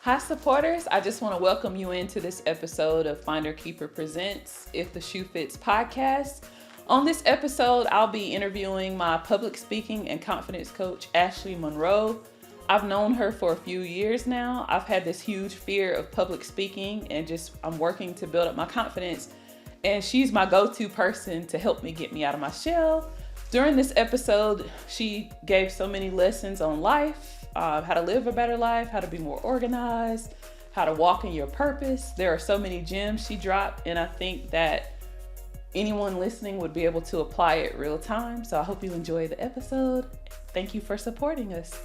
Hi, supporters. I just want to welcome you into this episode of Finder Keeper Presents If the Shoe Fits podcast. On this episode, I'll be interviewing my public speaking and confidence coach, Ashley Monroe. I've known her for a few years now. I've had this huge fear of public speaking and I'm working to build up my confidence. And she's my go-to person to help me get me out of my shell. During this episode, she gave so many lessons on life. How to live a better life, how to be more organized, how to walk in your purpose. There are so many gems she dropped, and I think that anyone listening would be able to apply it real time. So I hope you enjoy the episode. Thank you for supporting us.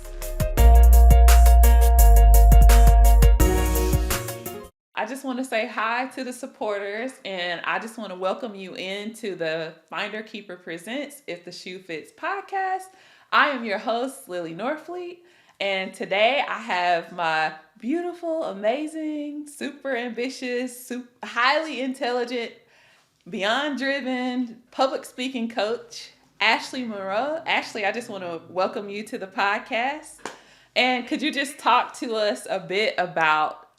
I just want to say hi to the supporters, and I just want to welcome you into the Finder Keeper Presents If the Shoe Fits podcast. I am your host, Lillie Norfleet. And today I have my beautiful, amazing, super ambitious, highly intelligent, beyond driven public speaking coach, Ashley Monroe. Ashley, I just want to welcome you to the podcast. And could you just talk to us a bit about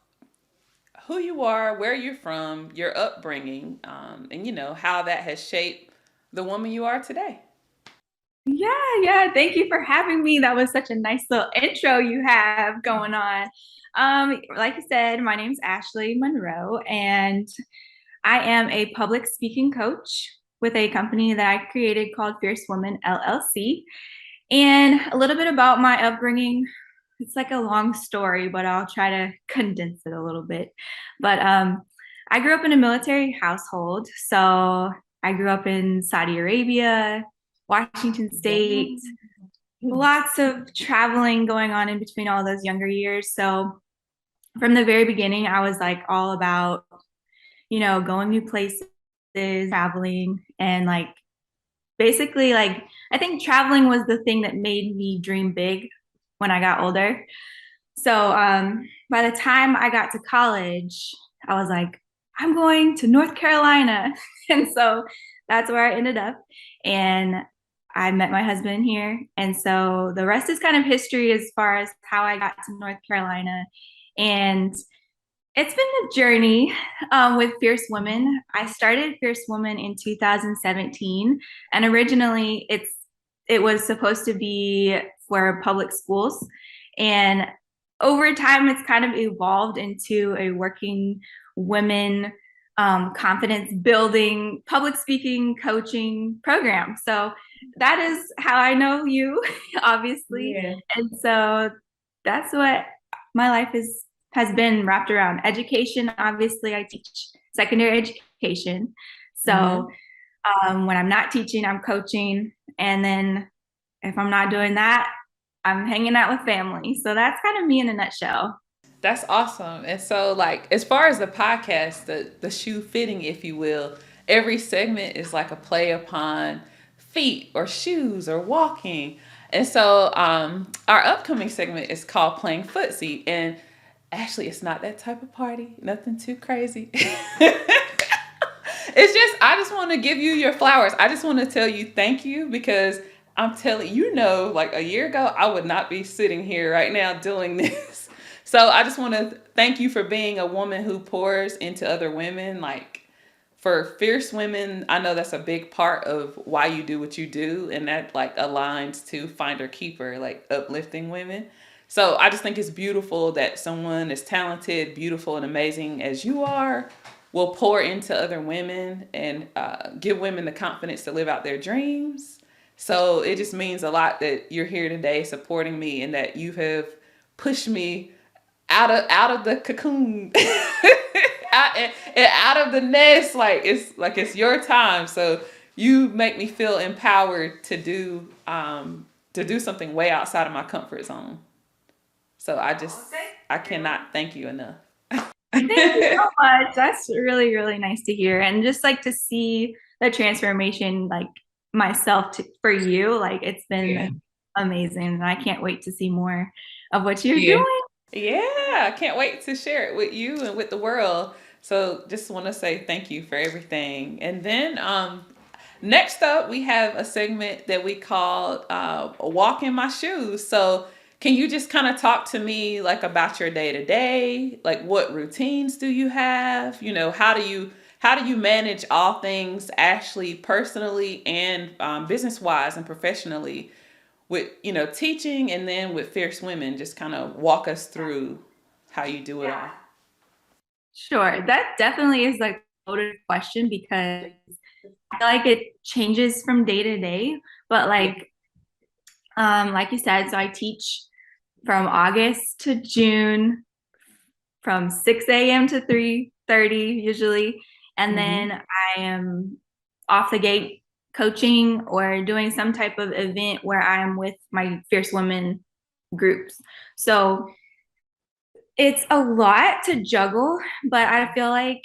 who you are, where you're from, your upbringing, and how that has shaped the woman you are today? Yeah. Thank you for having me. That was such a nice little intro you have going on. Like you said, my name's Ashley Monroe, and I am a public speaking coach with a company that I created called Fierce Woman LLC. And a little bit about my upbringing. It's like a long story, but I'll try to condense it a little bit. But I grew up in a military household. So I grew up in Saudi Arabia, Washington State, lots of traveling going on in between all those younger years. So from the very beginning, I was like all about, going new places, traveling, and basically I think traveling was the thing that made me dream big when I got older. So by the time I got to college, I was like, I'm going to North Carolina. And so that's where I ended up. And I met my husband here. And so the rest is kind of history as far as how I got to North Carolina. And it's been a journey with Fierce Women. I started Fierce Women in 2017. And originally it was supposed to be for public schools. And over time, it's kind of evolved into a working women confidence building, public speaking, coaching program. So that is how I know you, obviously. Yeah. And so that's what my life has been wrapped around. Education, obviously, I teach secondary education. So when I'm not teaching, I'm coaching. And then if I'm not doing that, I'm hanging out with family. So that's kind of me in a nutshell. That's awesome. And so, as far as the podcast, the shoe fitting, if you will, every segment is like a play upon feet or shoes or walking. And so our upcoming segment is called Playing Footsie. And actually, it's not that type of party. Nothing too crazy. It's just, I just want to give you your flowers. I just want to tell you thank you, because I'm telling you, a year ago, I would not be sitting here right now doing this. So I just want to thank you for being a woman who pours into other women. For Fierce Women, I know that's a big part of why you do what you do. And that aligns to Finder Keeper, uplifting women. So I just think it's beautiful that someone as talented, beautiful, and amazing as you are will pour into other women and give women the confidence to live out their dreams. So it just means a lot that you're here today supporting me, and that you have pushed me out of the cocoon, out of the nest. It's your time. So you make me feel empowered to do something way outside of my comfort zone. So I cannot thank you enough. Thank you so much. That's really, really nice to hear. And just to see the transformation, myself for you, it's been amazing. And I can't wait to see more of what you're doing. Yeah, I can't wait to share it with you and with the world. So just want to say thank you for everything. And then next up, we have a segment that we call Walk in My Shoes. So Can you just kind of talk to me like about your day to day? Like what routines do you have? How do you manage all things Ashley personally and business wise and professionally with teaching and then with Fierce Women? Just kind of walk us through how you do it all. Sure. That definitely is like a loaded question because I feel like it changes from day to day. But like you said, so I teach from August to June from 6 a.m. to 3:30 usually. And then I am off the gate coaching or doing some type of event where I am with my Fierce Women groups. So it's a lot to juggle, but I feel like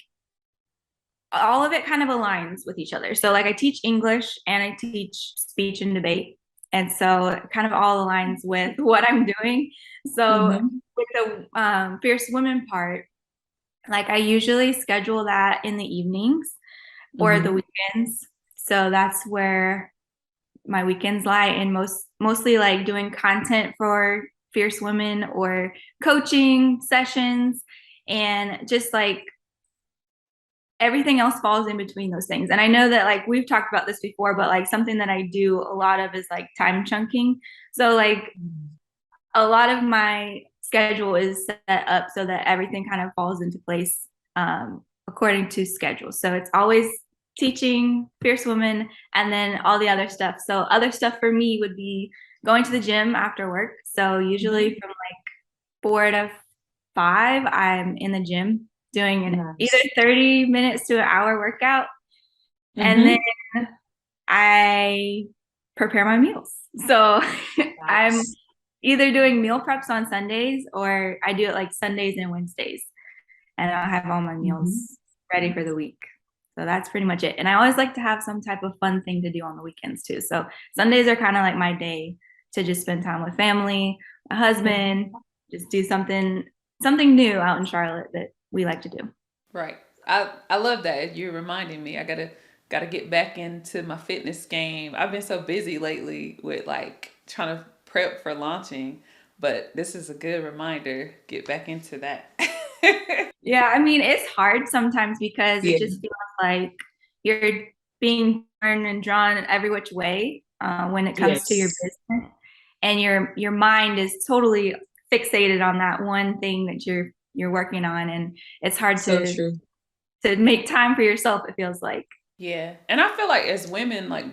all of it kind of aligns with each other. So like I teach English and I teach speech and debate. And so it kind of all aligns with what I'm doing. So Mm-hmm. with the Fierce Women part, like I usually schedule that in the evenings or the Mm-hmm. weekends. So that's where my weekends lie in mostly like doing content for Fierce Women or coaching sessions and just like everything else falls in between those things. And I know that like we've talked about this before, but like something that I do a lot of is like time chunking. So like a lot of my schedule is set up so that everything kind of falls into place according to schedule. So it's always teaching, Fierce Woman, and then all the other stuff. So other stuff for me would be going to the gym after work. So usually from like 4 to 5, I'm in the gym doing either 30 minutes to an hour workout. And then Mm-hmm. I prepare my meals. So I'm either doing meal preps on Sundays or I do it like Sundays and Wednesdays. And I'll have all my meals ready for the week. So that's pretty much it. And I always like to have some type of fun thing to do on the weekends too. So Sundays are kind of like my day to just spend time with family, my husband, just do something new out in Charlotte that we like to do. Right. I love that. You're reminding me. I gotta get back into my fitness game. I've been so busy lately with like trying to prep for launching, but this is a good reminder. Get back into that. Yeah, I mean, it's hard sometimes because it Yeah. just feels like you're being turned and drawn every which way when it comes to your Yes. business, and your mind is totally fixated on that one thing that you're working on, and it's hard So true. to make time for yourself. It feels like. Yeah. And I feel like as women, like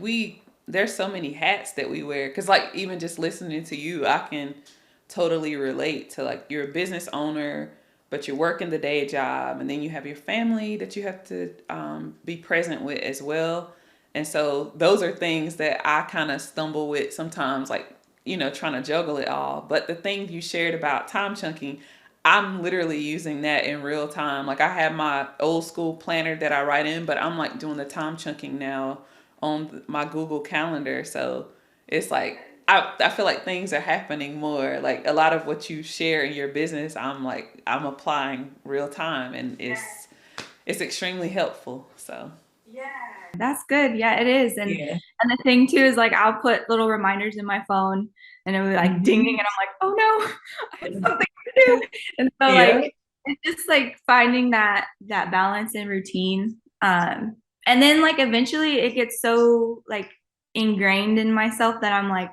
there's so many hats that we wear. Cause like even just listening to you, I can totally relate to like you're a business owner, but you're working the day job and then you have your family that you have to be present with as well. And so those are things that I kind of stumble with sometimes, like, trying to juggle it all. But the thing you shared about time chunking, I'm literally using that in real time. Like I have my old school planner that I write in, but I'm like doing the time chunking now on my Google Calendar. So it's like I feel like things are happening more. Like a lot of what you share in your business, I'm applying real time, and it's extremely helpful. So Yeah, that's good. Yeah, it is. yeah. And the thing too is like I'll put little reminders in my phone and it will be like ding ding Mhm. and I'm like, oh no, I have something to do. And so Yeah. like it's just like finding that balance and routine. And then like eventually it gets so like ingrained in myself that I'm like,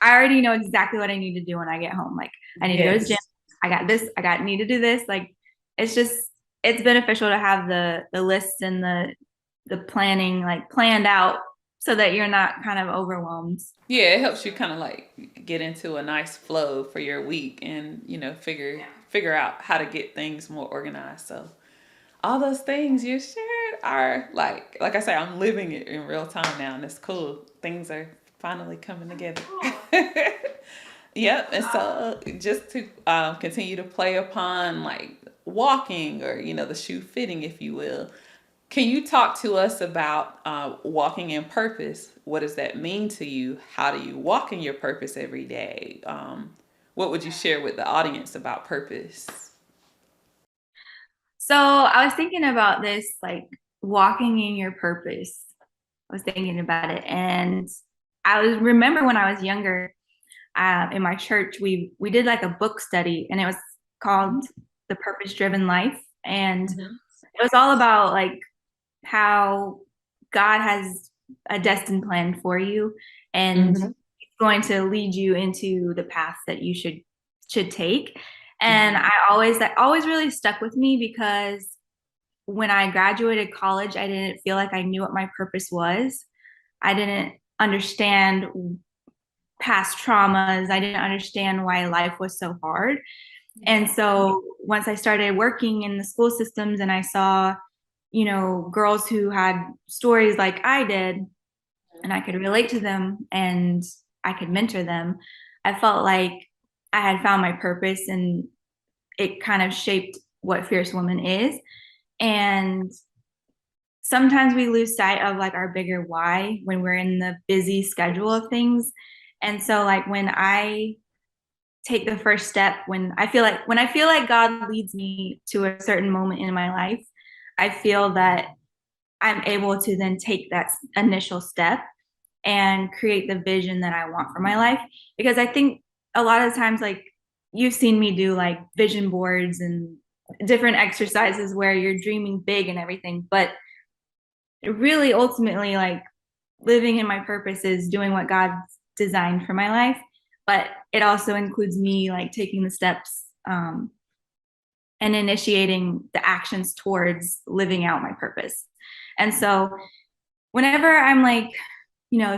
I already know exactly what I need to do when I get home. Like I need to go to the gym. Yes. I got this, need to do this. Like it's just it's beneficial to have the lists and the planning like planned out so that you're not kind of overwhelmed. Yeah, it helps you kind of like get into a nice flow for your week and figure out how to get things more organized. So all those things you shared are like I say, I'm living it in real time now, and it's cool. Things are finally coming together. Yep, and so just to continue to play upon like walking or the shoe fitting, if you will. Can you talk to us about walking in purpose? What does that mean to you? How do you walk in your purpose every day? What would you share with the audience about purpose? So I was thinking about this, like walking in your purpose. I was thinking about it, and I was remember when I was younger, in my church, we did like a book study, and it was called The Purpose Driven Life. And Mm-hmm. it was all about like how God has a destined plan for you, and Mm-hmm. it's going to lead you into the path that you should take. And Mm-hmm. that always really stuck with me, because when I graduated college, I didn't feel like I knew what my purpose was. I didn't understand past traumas. I didn't understand why life was so hard. And so once I started working in the school systems and I saw, girls who had stories like I did, and I could relate to them and I could mentor them, I felt like I had found my purpose, and it kind of shaped what Fierce Woman is. And sometimes we lose sight of like our bigger why when we're in the busy schedule of things. And so like when I take the first step, when I feel like God leads me to a certain moment in my life, I feel that I'm able to then take that initial step and create the vision that I want for my life. Because I think a lot of times, like you've seen me do like vision boards and different exercises where you're dreaming big and everything, but really ultimately, like living in my purpose is doing what God designed for my life. But it also includes me like taking the steps and initiating the actions towards living out my purpose. And so whenever I'm like,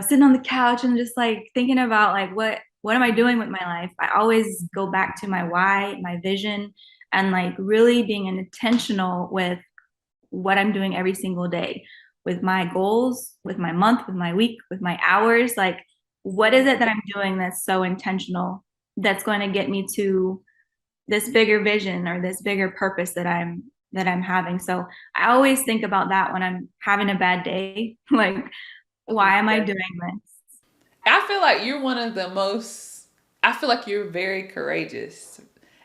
sitting on the couch and just like thinking about like what am I doing with my life, I always go back to my why, my vision, and like really being intentional with what I'm doing every single day, with my goals, with my month, with my week, with my hours. Like, what is it that I'm doing that's so intentional, that's going to get me to this bigger vision or this bigger purpose that I'm having. So I always think about that when I'm having a bad day. Like, why am I doing this? I feel like you're one of the most, I feel like you're very courageous.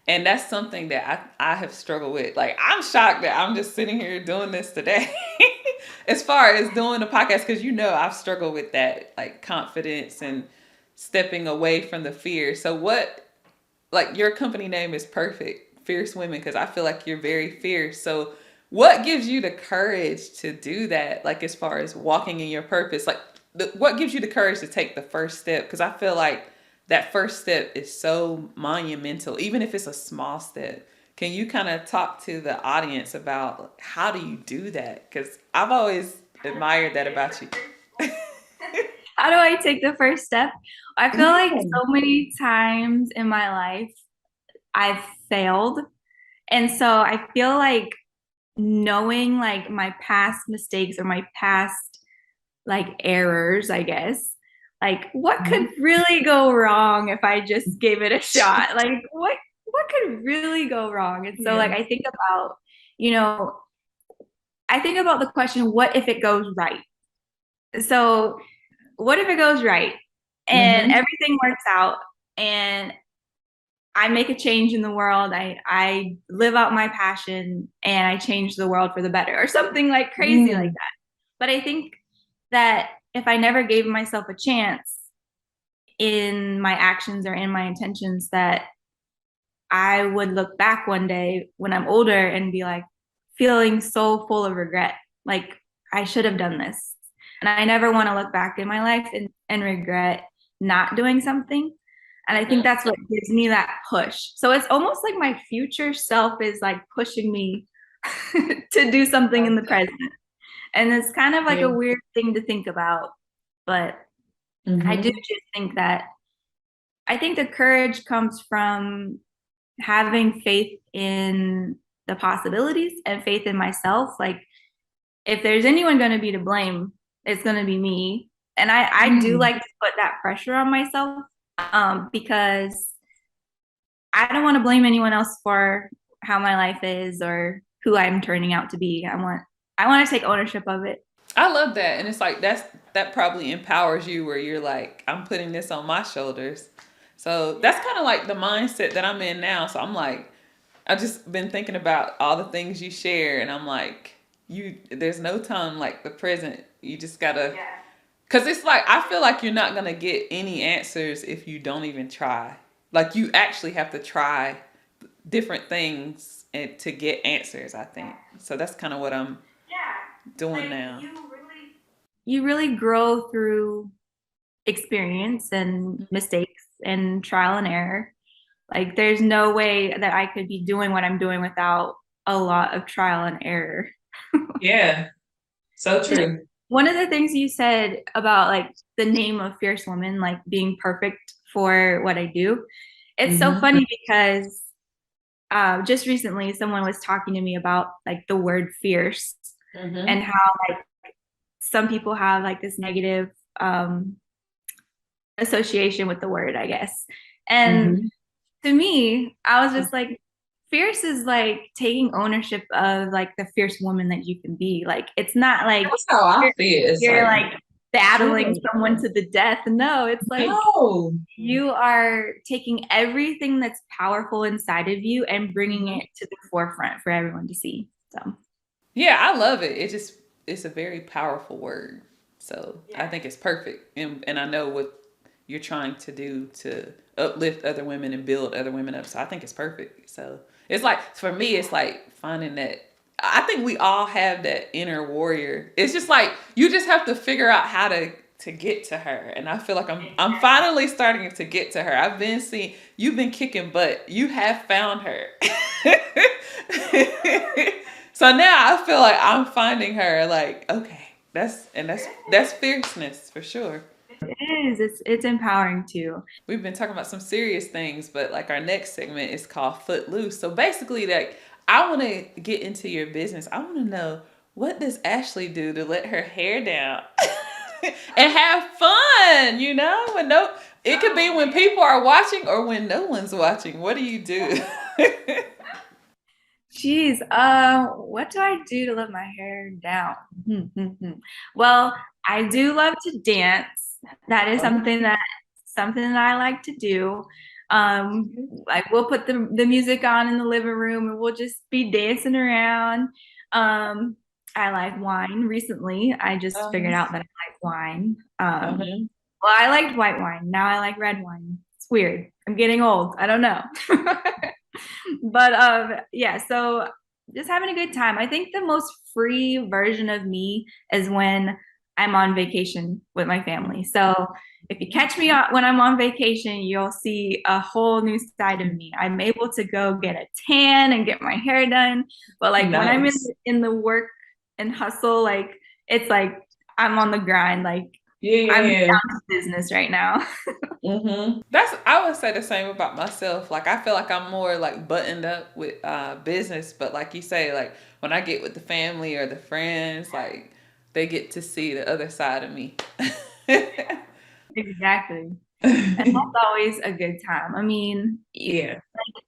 And that's something that I have struggled with. Like, I'm shocked that I'm just sitting here doing this today. As far as doing the podcast, because I've struggled with that, like confidence and stepping away from the fear. So, like, your company name is perfect, Fierce Women, because I feel like you're very fierce. So, what gives you the courage to do that? Like, as far as walking in your purpose, like, what gives you the courage to take the first step? Because I feel like that first step is so monumental, even if it's a small step. Can you kind of talk to the audience about how do you do that? Because I've always admired that about you. How do I take the first step? I feel like Yeah. so many times in my life I've failed. And so I feel like knowing like my past mistakes or my past like errors, I guess, like what could really go wrong if I just gave it a shot? Like what could really go wrong? And so like Yeah. you know, I think about the question, what if it goes right? So what if it goes right and Mm-hmm. everything works out and I make a change in the world. I live out my passion and I change the world for the better, or something like crazy like that. But I think that if I never gave myself a chance in my actions or in my intentions, that I would look back one day when I'm older and be like feeling so full of regret. Like I should have done this. And I never want to look back in my life and regret not doing something. And I think Mm-hmm. that's what gives me that push. So it's almost like my future self is like pushing me to do something in the present. And it's kind of like Yeah. a weird thing to think about. But I do Mm-hmm. just think that I think the courage comes from having faith in the possibilities and faith in myself. Like if there's anyone going to be to blame, it's going to be me. And I do like to put that pressure on myself because I don't want to blame anyone else for how my life is or who I'm turning out to be. I want to take ownership of it. I love that. And it's like that probably empowers you where you're like, I'm putting this on my shoulders. So that's kind of like the mindset that I'm in now. So I'm like, I've just been thinking about all the things you share and I'm like, there's no time like the present. You just gotta Because it's like, I feel like you're not going to get any answers if you don't even try. Like, you actually have to try different things and to get answers, I think. So that's kind of what I'm doing Like now. you really grow through experience and mistakes and trial and error. Like there's no way that I could be doing what I'm doing without a lot of trial and error. Yeah, so true. One of the things you said about like the name of Fierce Woman, like being perfect for what I do, it's so Mm-hmm. funny because just recently someone was talking to me about like the word fierce Mm-hmm. and how like some people have like this negative um, association with the word, I guess. And Mm-hmm. to me, I was just like, fierce is like taking ownership of like the fierce woman that you can be. Like, it's not like That's how I feel. It's you're like, like battling someone to the death. No, it's like no. you are taking everything that's powerful inside of you and bringing Mm-hmm. it to the forefront for everyone to see. So, Yeah, I love it. It's a very powerful word. So I yeah. think it's perfect. And I know what you're trying to do to uplift other women and build other women up. So I think it's perfect. So it's like, for me, it's like finding that. I think we all have that inner warrior. It's just like, you just have to figure out how to get to her. And I feel like I'm finally starting to get to her. I've been seeing, you've been kicking butt. You have found her. So now I feel like I'm finding her. Like, okay, that's fierceness for sure. It is. It's empowering too. We've been talking about some serious things, but like our next segment is called Footloose. So basically, like, I want to get into your business. I want to know, what does Ashley do to let her hair down and have fun? When no, it could be when people are watching or when no one's watching. What do you do? Jeez, what do I do to let my hair down? Well, I do love to dance. That is something that I like to do. Like we'll put the music on in the living room and we'll just be dancing around. Um, I like wine. Recently, I just figured out that I like wine. Well, I liked white wine. Now I like red wine. It's weird. I'm getting old. I don't know. But yeah, so just having a good time. I think the most free version of me is when I'm on vacation with my family. So if you catch me when I'm on vacation, you'll see a whole new side of me. I'm able to go get a tan and get my hair done. But like when I'm Nice. in the work and hustle, like it's like I'm on the grind. Like I'm Yeah. down to business right now. I would say the same about myself. Like, I feel like I'm more like buttoned up with business, but like you say, like when I get with the family or the friends, like they get to see the other side of me. Exactly. And that's always a good time. I mean, Yeah.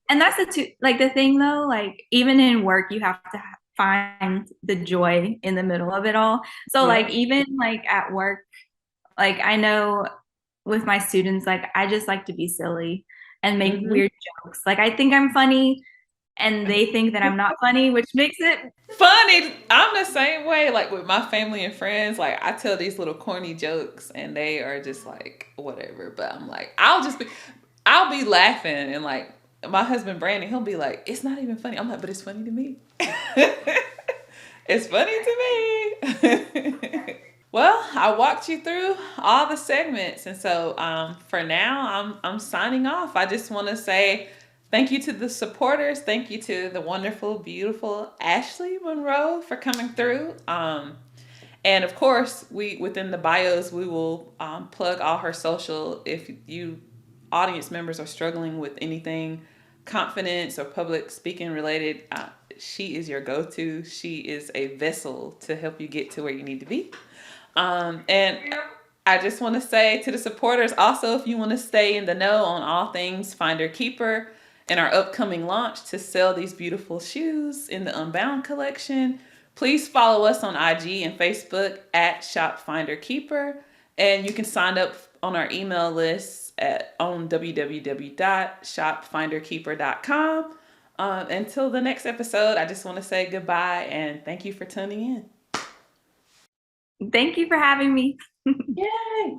and that's like the thing though, like even in work, you have to find the joy in the middle of it all. So like Yeah. even like at work, like I know with my students, like I just like to be silly and make Hmm. weird jokes. Like I think I'm funny and they think that I'm not funny, which makes it Funny. I'm the same way. Like with my family and friends, like I tell these little corny jokes, and they are just like whatever. But I'm like, I'll be laughing, and like my husband Brandon, he'll be like, it's not even funny. I'm like, but it's funny to me. It's funny to me. Well, I walked you through all the segments, and so for now, I'm signing off. I just want to say thank you to the supporters. Thank you to the wonderful, beautiful Ashley Monroe for coming through. And of course, we within the bios we will plug all her social. If you audience members are struggling with anything confidence or public speaking related, she is your go-to. She is a vessel to help you get to where you need to be. And I just want to say to the supporters also, if you want to stay in the know on all things Finder Keeper and our upcoming launch to sell these beautiful shoes in the Unbound collection, please follow us on IG and Facebook at Shop Finder Keeper. And you can sign up on our email list on www.shopfinderkeeper.com. Until the next episode, I just want to say goodbye and thank you for tuning in. thank you for having me. Yay!